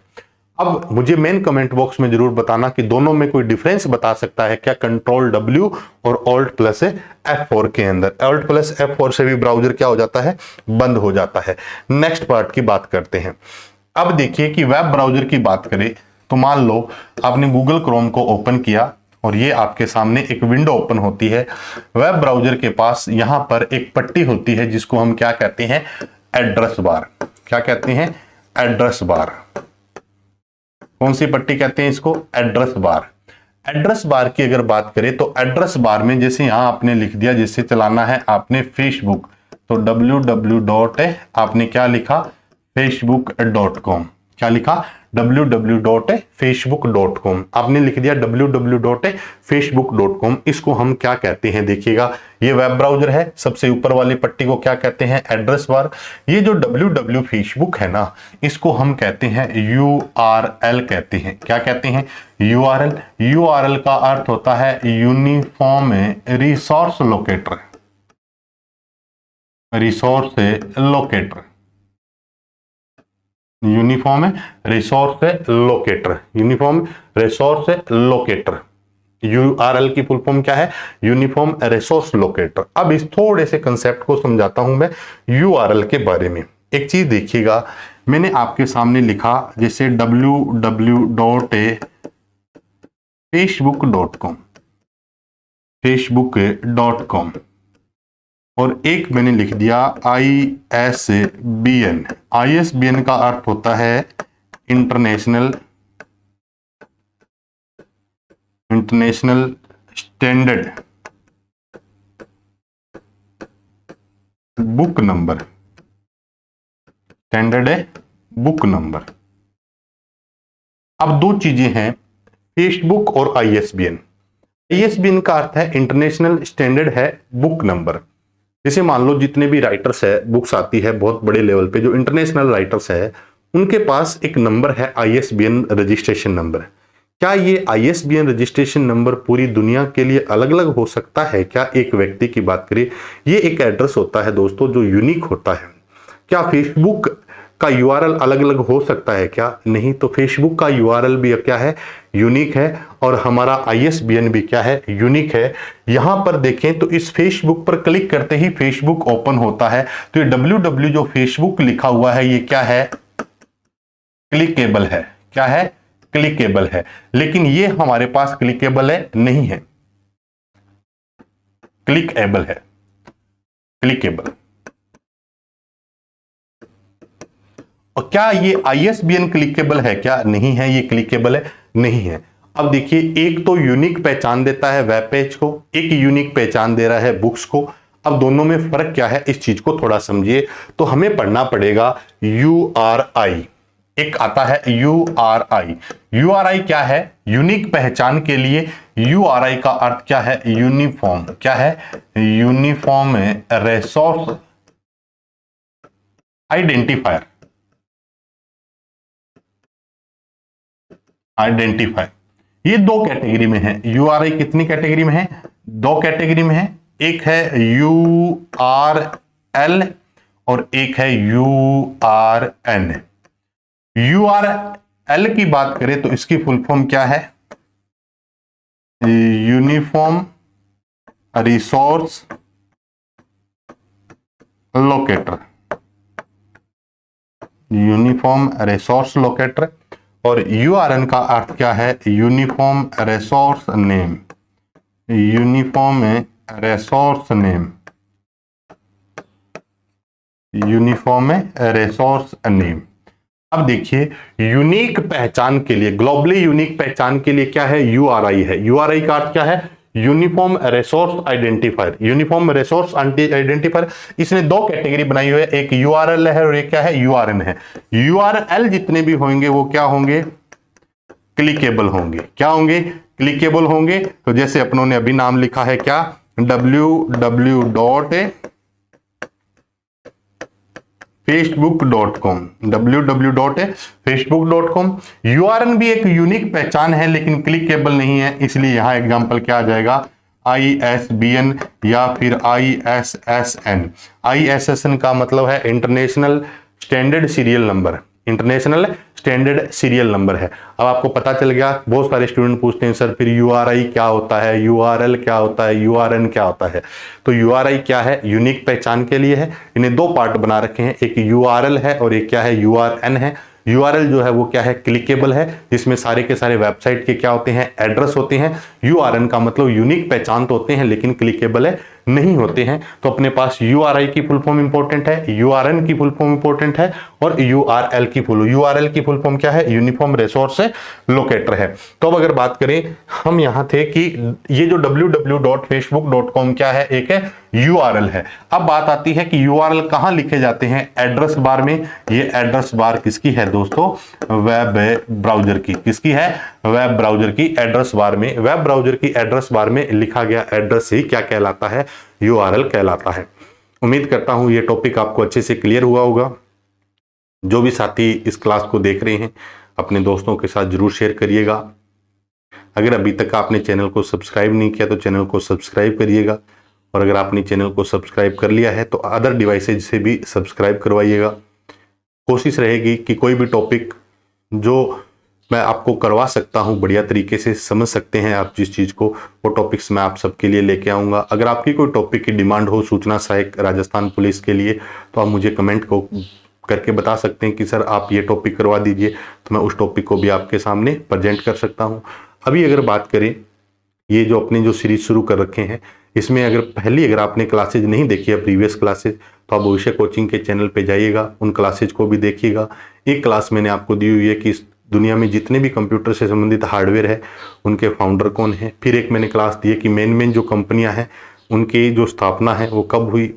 अब मुझे मेन कमेंट बॉक्स में जरूर बताना कि दोनों में कोई डिफरेंस बता सकता है क्या, Ctrl+W और Alt+A F4 के अंदर। Alt+F4 से भी ब्राउजर क्या हो जाता है, बंद हो जाता है। नेक्स्ट पार्ट की बात करते हैं। अब देखिए कि वेब ब्राउजर की बात करें तो मान लो आपने गूगल क्रोम को ओपन किया और ये आपके सामने एक विंडो ओपन होती है। वेब ब्राउजर के पास यहां पर एक पट्टी होती है जिसको हम क्या कहते हैं, एड्रेस बार। क्या कहते हैं, एड्रेस बार। कौन सी पट्टी कहते हैं इसको, एड्रेस बार। एड्रेस बार की अगर बात करें तो एड्रेस बार में जैसे यहां आपने लिख दिया, जैसे चलाना है आपने फेसबुक, तो www. आपने क्या लिखा, facebook.com। क्या लिखा, www.facebook.com। आपने लिख दिया www.facebook.com। इसको हम क्या कहते हैं, देखिएगा ये वेब ब्राउजर है, सबसे ऊपर वाली पट्टी को क्या कहते हैं, एड्रेस बार। ये जो www फेसबुक है ना, इसको हम कहते हैं URL कहते हैं। क्या कहते हैं, URL। URL का अर्थ होता है uniform resource locator. Resource locator, uniform resource locator, uniform resource locator. URL की फुल फॉर्म क्या है, यूनिफॉर्म रिसोर्स लोकेटर। अब इस थोड़े से कंसेप्ट को समझाता हूं मैं यूआरएल के बारे में। एक चीज देखिएगा, मैंने आपके सामने लिखा जैसे www.facebook.com, facebook.com, और एक मैंने लिख दिया ISBN। ISBN का अर्थ होता है international standard book number, standard है बुक नंबर। अब दो चीजें हैं, फेसबुक और ISBN। ISBN का अर्थ है इंटरनेशनल स्टैंडर्ड है बुक नंबर। जैसे मान लो जितने भी राइटर्स है, बुक्स आती है बहुत बड़े लेवल पे, जो इंटरनेशनल राइटर्स है, उनके पास एक नंबर है ISBN रजिस्ट्रेशन नंबर। क्या ये ISBN रजिस्ट्रेशन नंबर पूरी दुनिया के लिए अलग अलग हो सकता है क्या, एक व्यक्ति की बात करें, ये एक एड्रेस होता है दोस्तों जो यूनिक होता है। क्या फेसबुक का URL अलग अलग हो सकता है क्या, नहीं। तो फेसबुक का URL भी क्या है, यूनिक है, और हमारा ISBN भी क्या है, यूनिक है। यहां पर देखें तो इस फेसबुक पर क्लिक करते ही फेसबुक ओपन होता है। तो ये www जो फेसबुक लिखा हुआ है, ये क्या है, क्लिकेबल है। क्या है, क्लिकेबल है। लेकिन ये हमारे पास क्लिकेबल है नहीं है, क्लिकेबल है, क्लिकेबल। और क्या ये ISBN क्लिकेबल है क्या, नहीं है, ये क्लिकेबल है नहीं है। अब देखिए, एक तो यूनिक पहचान देता है वेब पेज को, एक यूनिक पहचान दे रहा है बुक्स को। अब दोनों में फर्क क्या है, इस चीज को थोड़ा समझिए। तो हमें पढ़ना पड़ेगा URI। एक आता है URI। URI क्या है, यूनिक पहचान के लिए URI का अर्थ क्या है, यूनिफॉर्म। क्या है, यूनिफॉर्म रिसोर्स आइडेंटिफायर। ये दो कैटेगरी में है। URI कितनी कैटेगरी में है, दो कैटेगरी में है। एक है URL और एक है URN। URL की बात करें तो इसकी फुल फॉर्म क्या है, uniform resource locator. Uniform resource locator, और यूआरएन का अर्थ क्या है, uniform resource name, uniform resource name, uniform resource name. अब देखिए यूनिक पहचान के लिए, ग्लोबली यूनिक पहचान के लिए क्या है, यूआरआई है। यूआरआई का अर्थ क्या है, uniform resource identifier, uniform resource identifier. इसने दो कैटेगरी बनाई हुई है, एक यूआरएल है और एक क्या है, यूआरएन है। यूआरएल जितने भी होंगे वो क्या होंगे, क्लिकेबल होंगे। क्या होंगे, क्लिकेबल होंगे। तो जैसे अपनों ने अभी नाम लिखा है क्या, www.facebook.com, www.facebook.com। यूआरएन भी एक यूनिक पहचान है लेकिन क्लिकेबल नहीं है, इसलिए यहां एग्जांपल क्या आ जाएगा, ISBN या फिर ISSN। ISSN का मतलब है international standard serial number, international standard serial number है। अब आपको पता चल गया। बहुत सारे स्टूडेंट पूछते हैं सर फिर यूआरआई क्या होता है, यूआरएल क्या होता है, यूआरएन क्या होता है। तो यूआरआई क्या है, यूनिक पहचान के लिए है। इन्हें दो पार्ट बना रखे हैं, एक यूआरएल है और एक क्या है, यूआरएन है। यूआरएल जो है वो क्या है, क्लिकेबल है, जिसमें सारे के सारे वेबसाइट के क्या होते हैं, एड्रेस होते हैं। यूआरएन का मतलब यूनिक पहचान तो होते हैं लेकिन क्लिकेबल है नहीं होते हैं। तो अपने पास यूआरआई की फुल फॉर्म इंपॉर्टेंट है, यूआरएन की फुल फॉर्म इंपॉर्टेंट है और यूआरएल की फुल फॉर्म क्या है, यूनिफॉर्म रिसोर्स लोकेटर है। तो अब अगर बात करें, हम यहां थे कि ये जो www.facebook.com क्या है, एक है यूआरएल है। अब बात आती है कि यूआरएल कहां लिखे जाते हैं, एड्रेस बार में। ये एड्रेस बार किसकी है दोस्तों, वेब ब्राउजर की। किसकी है, वेब ब्राउजर की एड्रेस बार में। वेब ब्राउजर की एड्रेस बार में लिखा गया एड्रेस ही क्या कहलाता है, यूआरएल कहलाता है। उम्मीद करता हूं ये टॉपिक आपको अच्छे से क्लियर हुआ होगा। जो भी साथी इस क्लास को देख रहे हैं अपने दोस्तों के साथ जरूर शेयर करिएगा। अगर अभी तक आपने चैनल को सब्सक्राइब नहीं किया तो चैनल को सब्सक्राइब करिएगा, और अगर आपने चैनल को सब्सक्राइब कर लिया है तो अदर डिवाइसेज से भी सब्सक्राइब करवाइएगा। कोशिश रहेगी कि कोई भी टॉपिक जो मैं आपको करवा सकता हूं, बढ़िया तरीके से समझ सकते हैं आप जिस चीज़ को, वो टॉपिक्स मैं आप सबके लिए लेके आऊँगा। अगर आपकी कोई टॉपिक की डिमांड हो सूचना सहायक राजस्थान पुलिस के लिए, तो आप मुझे कमेंट को करके बता सकते हैं कि सर आप ये टॉपिक करवा दीजिए, तो मैं उस टॉपिक को भी आपके सामने प्रेजेंट कर सकता हूँ। अभी अगर बात करें, ये जो अपने जो सीरीज शुरू कर रखे हैं, इसमें अगर आपने क्लासेज नहीं देखी है, प्रीवियस क्लासेज, तो आप भविष्य कोचिंग के चैनल पे जाइएगा, उन क्लासेज को भी देखिएगा। एक क्लास मैंने आपको दी हुई है कि इस दुनिया में जितने भी कंप्यूटर से संबंधित हार्डवेयर है उनके फाउंडर कौन है। फिर एक मैंने क्लास दी है कि मेन जो कंपनियां हैं उनकी जो स्थापना है वो कब हुई,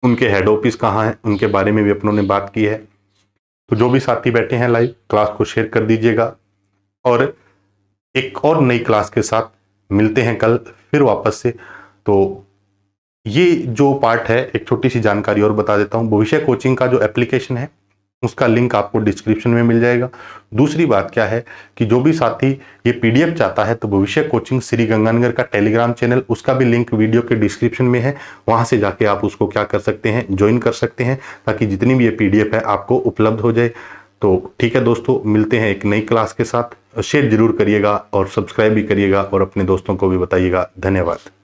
उनके हेड ऑफिस कहाँ है, उनके बारे में भी अपनों ने बात की है। तो जो भी साथी बैठे हैं लाइव, क्लास को शेयर कर दीजिएगा, और एक और नई क्लास के साथ मिलते हैं कल फिर वापस से। तो ये जो पार्ट है, एक छोटी सी जानकारी और बता देता हूँ, भविष्य कोचिंग का जो एप्लीकेशन है उसका लिंक आपको डिस्क्रिप्शन में मिल जाएगा। दूसरी बात क्या है कि जो भी साथी ये पीडीएफ चाहता है तो भविष्य कोचिंग श्री गंगानगर का टेलीग्राम चैनल, उसका भी लिंक वीडियो के डिस्क्रिप्शन में है। वहां से जाके आप उसको क्या कर सकते हैं, ज्वाइन कर सकते हैं, ताकि जितनी भी ये पीडीएफ है आपको उपलब्ध हो जाए। तो ठीक है दोस्तों, मिलते हैं एक नई क्लास के साथ। शेयर जरूर करिएगा और सब्सक्राइब भी करिएगा और अपने दोस्तों को भी बताइएगा। धन्यवाद।